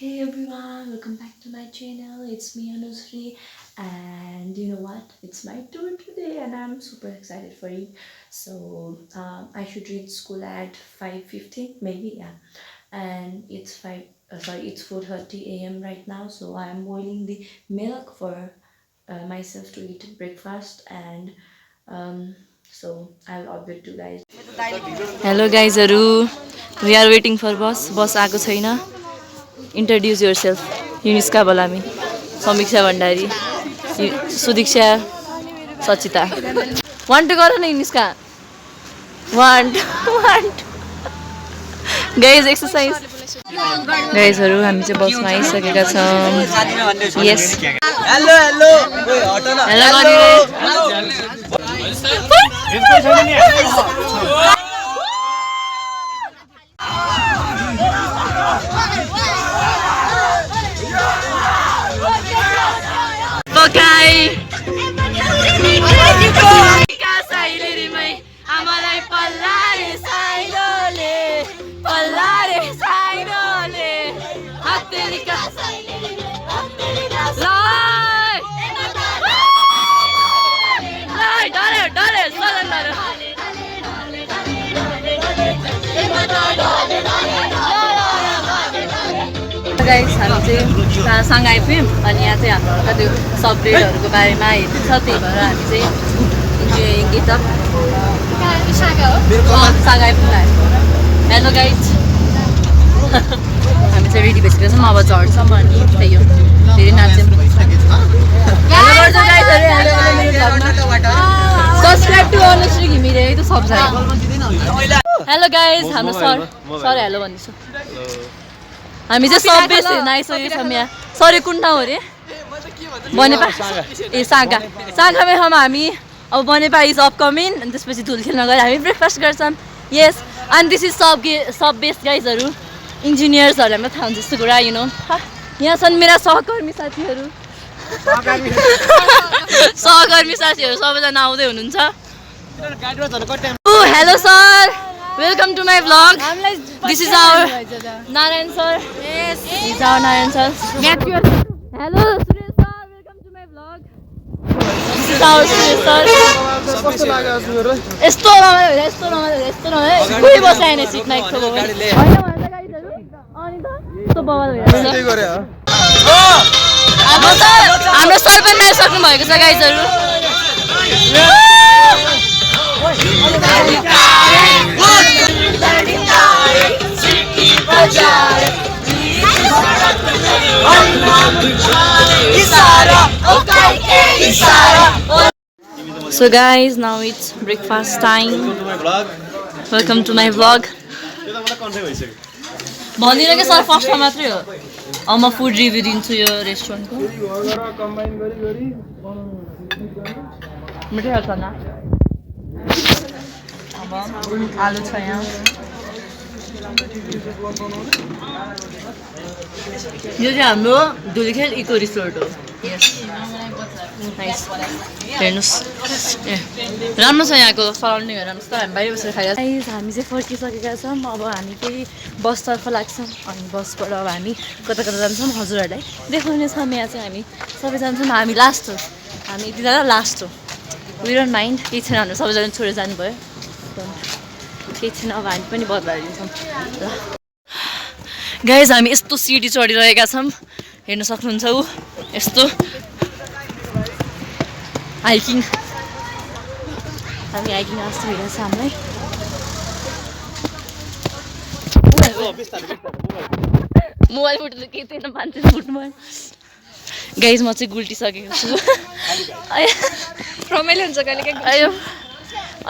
Hey everyone, welcome back to my channel. It's me Anushree, and you know what? It's my turn today, and I'm super excited for it. I should reach school at 5:15, maybe, yeah. And it's it's 4:30 a.m. right now. So I'm boiling the milk for myself to eat breakfast, and I'll update you guys. Hello guys, we are waiting for bus. Bus आएको छैन. Introduce yourself. Yuniska Balami, Samiksha Bandari, Sudiksha, Sachita. Want to go on Yuniska? Want. Guys, exercise. Guys, हामी चाहिँ बसमा आइसकेका छौँ. Yes. Hello. Guys, हामी चाहिँ सँग आइपुग्यौँ अनि यहाँ चाहिँ हाम्रो त्यो सबग्रेडहरूको बारेमा हेर्नु छ त्यही भएर हामी चाहिँ गीता सँग आइपुग्नु. हेलो गाइज, हामी चाहिँ रेडी भइसकेको छौँ. अब झर्छौँ अनि त्यही हो धेरै नाच्यौँ. सब्सक्राइब टु अनुश्री घिमिरे त सबजना. हेलो गाइज, हाम्रो सर हेलो भन्दैछु. हामी चाहिँ सब बेस हेर्न आइसकेको छौँ यहाँ. सरी कुन ठाउँ अरे? बनेपा. ए सागा मेलामा हामी अब बनेपा इज अपकमिङ अनि त्यसपछि धुल खेल्न गएर हामी ब्रेकफास्ट गर्छौँ. यस, अनि दिस इज सब बेस गाइजहरू. इन्जिनियर्सहरूलाई मात्रै थाहा हुन्छ यस्तो कुरा, यु नो. यहाँ छन् मेरा सहकर्मी साथीहरू सबैजना आउँदै हुनुहुन्छ. Hello sir, welcome to my vlog. This is our Narayan sir. Yes. This is our Narayan sir. Hello Suresh sir, welcome to my vlog. This is our Suresh sir. यस्तो रमाइलो कोही बसाएन सिटमा एक थोक होइन भन्छ गाइजहरु. अनि त यस्तो बवाल भइरहेछ. हाम्रो सर पनि आइसक्नु भएको छ गाइजहरु. So guys, now it's breakfast time. Welcome to my vlog. भन्दिनँ कि सर फर्स्टमा मात्रै हो. अब म फुड रिभ्यू दिन्छु यो रेस्टुरेन्टको. मिठै छ न. अब आलु छ यहाँ. यो चाहिँ हाम्रो धुलीखेल इको रिसोर्ट हो. यस, नाइस. हेर्नुहोस्, ए राम्रो छ यहाँको सराउन्डिङ. हेर्नुहोस् त, हामी बाहिर बसेर खाइरहेको छौँ. हामी चाहिँ फर्किसकेका छौँ. अब हामी फेरि बसतर्फ लाग्छौँ अनि बसबाट अब हामी कता जान्छौँ हजुरहरूलाई देखाउनेछौँ. यहाँ चाहिँ हामी सबै जान्छौँ. हामी लास्ट हो, हामी यतिजना लास्ट हो. वी डोन्ट माइन्ड, केही छैन. हाम्रो सबैजना छोडेर जानुभयो, केही छैन. अब हामी पनि बदलाइदिन्छौँ ल. गाइज, हामी यस्तो सिडी चढिरहेका छौँ, हेर्न सक्नुहुन्छ. यस्तो हाइकिङ, हामी हाइकिङ जस्तो भइरहेछ हामीलाई. मोबाइल फुट्नु केही थिएन, मान्छे फुट्नु भयो. गाइज, म चाहिँ गुल्टिसकेको छु. रमाइलो हुन्छ कहिले के. अयो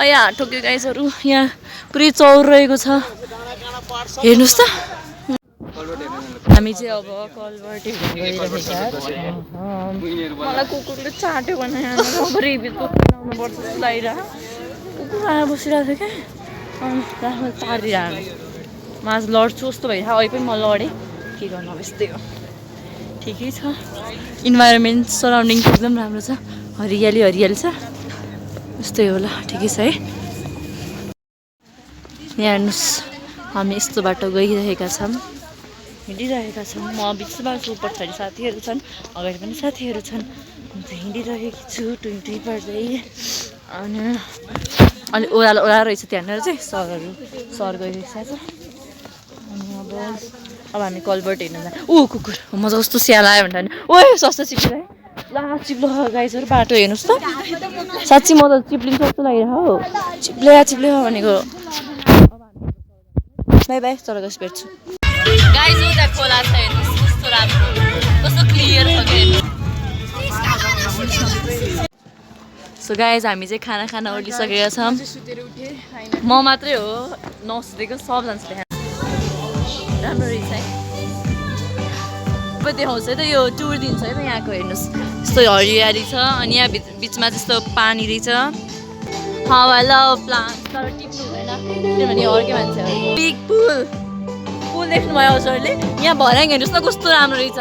यहाँ ठोक्यो गाइजहरू. यहाँ पुरै चौर रहेको छ, हेर्नुहोस् त. हामी चाहिँ अब कलभर्ट मलाई कुकुरले चाट्यो भने अब रिभ्यू आउनु पर्छ जस्तो लागिरहेको. कुकुर आएर बसिरहेको थियो क्या, अनि राख्नु तारिरहेको. म आज लड्छु जस्तो भइरहेको. अहिले पनि म लडेँ, के गर्नु अब यस्तै हो. ठिकै छ. इन्भाइरोमेन्ट सराउन्डिङ एकदम राम्रो छ, हरियाली छ. यस्तै हो ल, ठिकै छ है. यहाँ हेर्नुहोस्, हामी यस्तो बाटो गइरहेका छौँ. हिँडिरहेका छौँ म बिचमा छु पछाडि साथीहरू छन् अगाडि पनि साथीहरू छन् म चाहिँ हिँडिरहेकी छु टुई टुई पर्दै अनि अलि ओह्रालो रहेछ त्यहाँनिर चाहिँ सर गइरहेको छ अनि अब हामी कलबर्ट हेर्न जान्छ कुकुर मजा कस्तो स्याल आयो भने ओए सस्तो चिप्लो ला चिप्लो गाइजहरू बाटो हेर्नुहोस् त साँच्ची म त चिप्लिनु जस्तो लागिरहेको हौ चिप्ले भनेको बाई बाई चलो गएपछि भेट्छु गाइज उता खोला छ हेर्नुहोस् कस्तो राम्रो कस्तो क्लियर छ क्या सो गाइज हामी चाहिँ खाना ओर्लिसकेका छौँ म मात्रै हो नसुतेको सबजना छ राम्रो रहेछ है अब देखाउँछ है त यो टुर दिन्छ है त यहाँको हेर्नुहोस् यस्तो हरियाली छ अनि यहाँ बिचमा त्यस्तो पानी रहेछ हावा लभ प्लान्ट तर टिप्नु हुँदैन किनभने अर्कै मान्छे बिग पुल देख्नु भयो हजुरले यहाँ भर्याङ हेर्नुहोस् न कस्तो राम्रो रहेछ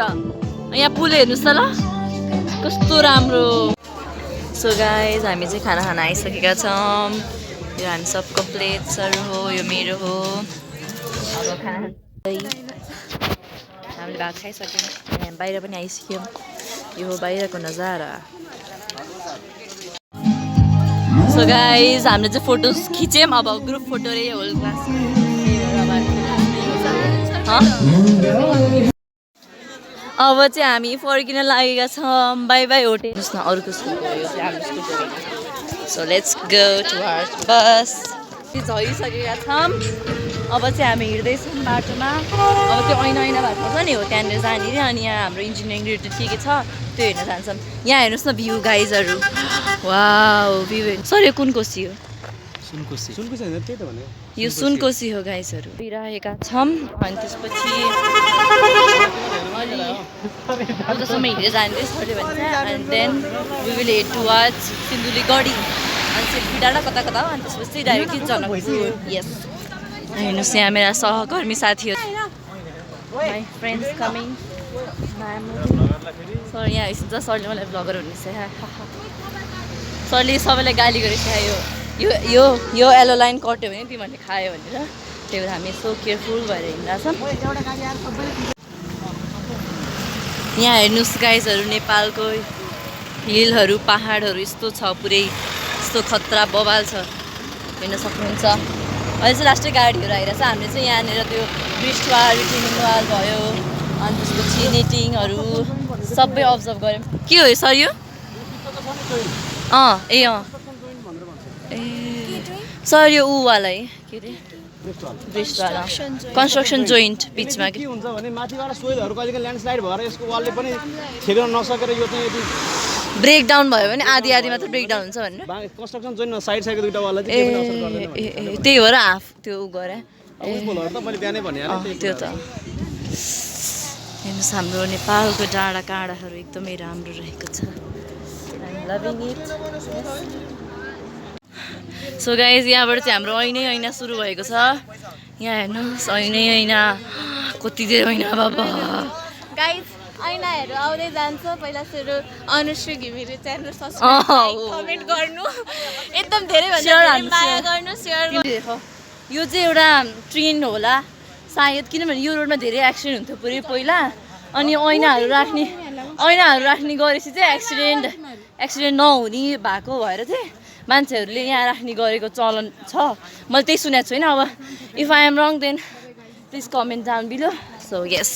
यहाँ पुल हेर्नुहोस् त ल कस्तो राम्रो सो गाइज हामी चाहिँ खाना खान आइसकेका छौँ यो हामी सबको प्लेट्सहरू हो यो मेरो हो अब खाना हामीले भात खाइसक्यौँ यहाँ बाहिर पनि आइसक्यौँ यो हो बाहिरको नजारा सो गाइज हामीले चाहिँ फोटोज खिच्यौँ अब ग्रुप फोटो रे होल क्लास अब चाहिँ हामी फर्किन लागेका छौँ बाई बाई होटेल हेर्नुहोस् न अरूको स्कुटर यो चाहिँ हाम्रो scooter so let's go towards bus झरिसकेका छौँ अब चाहिँ हामी हिँड्दैछौँ बाटोमा अब त्यो ऐना भएको छ नि हो त्यहाँनिर जाने अनि यहाँ हाम्रो इन्जिनियरिङ रिलेटेड के छ त्यो हेर्न जान्छौँ यहाँ हेर्नुहोस् न भ्यू गाइजहरू वाउ भ्यू सर यो कुन कोसी हो यो सुनकोसी हो गाइजहरू पिरहेका छौँ अनि त्यसपछि जसम्म हिँडेर जाँदै छोड्यो भने चाहिँ and then we will head towards Sindhuligadhi अनि सिलगढी डाँडा कता अनि त्यसपछि डाइरेक्टली जनकपुर यस हेर्नुहोस् यहाँ मेरा सहकर्मी साथीहरू माई फ्रेन्ड्स कमिङ सर यहाँ आइसक्छ सरले मलाई ब्लगर हुनेछ सरले सबैलाई गाली गरेको यो एलो लाइन कट्यो भने तिमीहरूले खायो भनेर त्यही भएर हामी यसो केयरफुल भएर हिँड्दैछौँ यहाँ हेर्नुहोस् गाइजहरू नेपालको हिलहरू पहाडहरू यस्तो छ पुरै यस्तो खतरा बवाल छ हेर्न सक्नुहुन्छ अहिले चाहिँ लास्टै गाडीहरू आइरहेछ हामीले चाहिँ यहाँनिर त्यो ब्रिस्टवाल रिटेनिङवाल भयो अनि त्यसपछि नेटिङहरू सबै अब्जर्भ गऱ्यौँ के हो सर यो ए सर यो ऊवाला है के अरे ब्रिस्टवाला कन्स्ट्रक्सन जोइन्ट बिचमा के हुन्छ भने माथिबाट सोइलहरु कहिले ल्यान्डस्लाइड भएर यसको वालले पनि ठेक्न नसकेर यो चाहिँ यदि ब्रेकडाउन भयो भने आधी मात्र ब्रेकडाउन हुन्छ भन्नु कन्स्ट्रक्सन जोइन्ट साइडको दुईटा वालले चाहिँ के पनि असर गर्दैन त्यही भएर हाफ त्यो गरे उसकोहरु त मैले बिहानै भने त्यो त हेर्नुहोस् हाम्रो नेपालको डाँडा काँडाहरू एकदमै राम्रो रहेको छ I'm loving it so guys यहाँबाट चाहिँ हाम्रो ऐना सुरु भएको छ यहाँ हेर्नुहोस् ऐना कति धेरै ऐना बाबा गाइज ऐनाहरू आउँदै जान्छ पहिला सुरु Anushree Ghimire channel subscribe comment गर्नु एकदम धेरै भन्दा माया गर्नु सेयर गर्नु यो चाहिँ एउटा ट्रेन होला सायद किनभने यो रोडमा धेरै एक्सिडेन्ट हुन्थ्यो पुरै पहिला अनि ऐनाहरू राख्ने गरेपछि चाहिँ एक्सिडेन्ट नहुने भएको भएर चाहिँ मान्छेहरूले यहाँ राख्ने गरेको चलन छ मैले त्यही सुनेको छैन अब if I am wrong then please comment down below so yes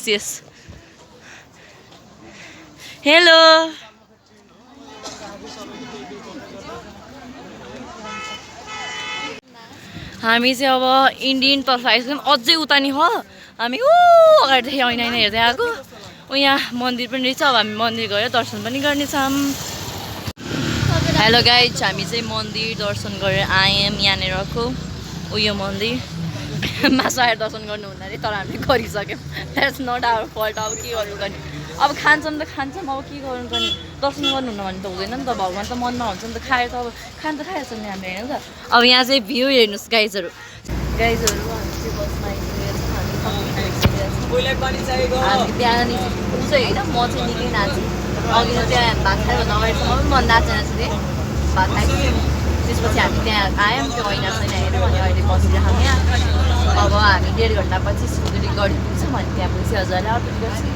yes hello हामी चाहिँ अब इन्डियन तर्फ आइसक्यौँ अझै उता नि हो हामी अगाडिदेखि ऐना हेर्दै आएको यहाँ मन्दिर पनि रहेछ अब हामी मन्दिर गएर दर्शन पनि गर्नेछौँ हेलो गाइज हामी चाहिँ मन्दिर दर्शन गरेर आयौँ यहाँनिरको उयो मन्दिर मासु आएर दर्शन गर्नु हुँदा तर हामीले गरिसक्यौँ द्याट्स नट आवर फल्ट अब के गर्नु गर्ने अब खान्छौँ त खान्छौँ अब के गर्नु गर्ने दर्शन गर्नुहुन्न भने त हुँदैन नि त भगवान् त मनमा हुन्छ नि त खाएर त अब खान त खाइहाल्छौँ नि हामीले होइन त अब यहाँ चाहिँ भ्यू हेर्नुहोस् गाइजहरू हामी चाहिँ बसमा हामी त्यहाँ ऊ चाहिँ होइन म चाहिँ निकै नाचेँ अघि त्यहाँ भात खाएर अगाडिसम्म पनि म नाचेन थिएँ भात खाइसक्यौँ त्यसपछि हामी त्यहाँ आयौँ त्यो ऐना हेऱ्यौँ अनि अहिले बसिरहेको यहाँ अब हामी 1.5 घन्टापछि सिलगढी गढी पुग्छौँ अनि त्यहाँ पुगेपछि हजुरलाई अपडेट गर्छु